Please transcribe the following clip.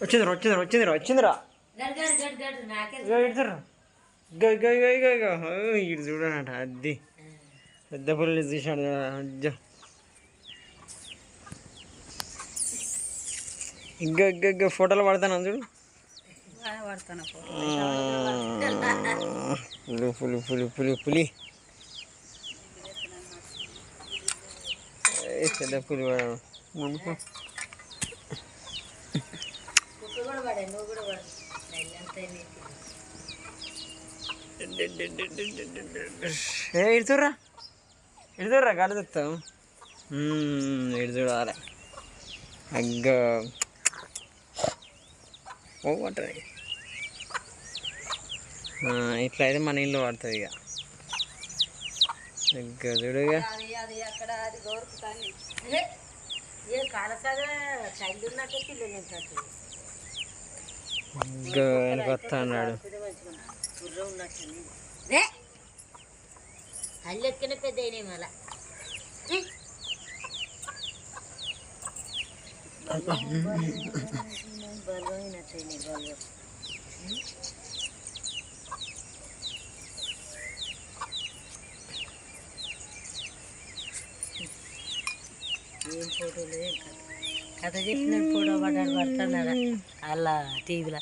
వచ్చిందిరా వచ్చిందిరా వచ్చిందిరా వచ్చిందిరా ఇటు చూడనట అది పెద్ద పుల్లి తీసాడు అజ్జో ఇంకా ఫోటోలు పడతాను చూడు పులి పులి పులి పులి పెద్ద పులి పడాడు ఇడుతుర్రా ఇడుతుర్రా గాలి తెస్తావు ఇటు చూడాలి అగ్గ పోమంటుంది ఇట్లా అయితే మన ఇల్లు పడుతుంది ఇక ఇంకా చూడుగా కొత్త అన్నాడు అల్లెక్కనే పెద్ద అయినాయి మళ్ళా బలమైనట్టయినాయి బలు ఏం ఫోటోలు ఏం కథ చెప్పిన ఫోటో పడ్డాడు పడుతున్నారా అలా టీవీలో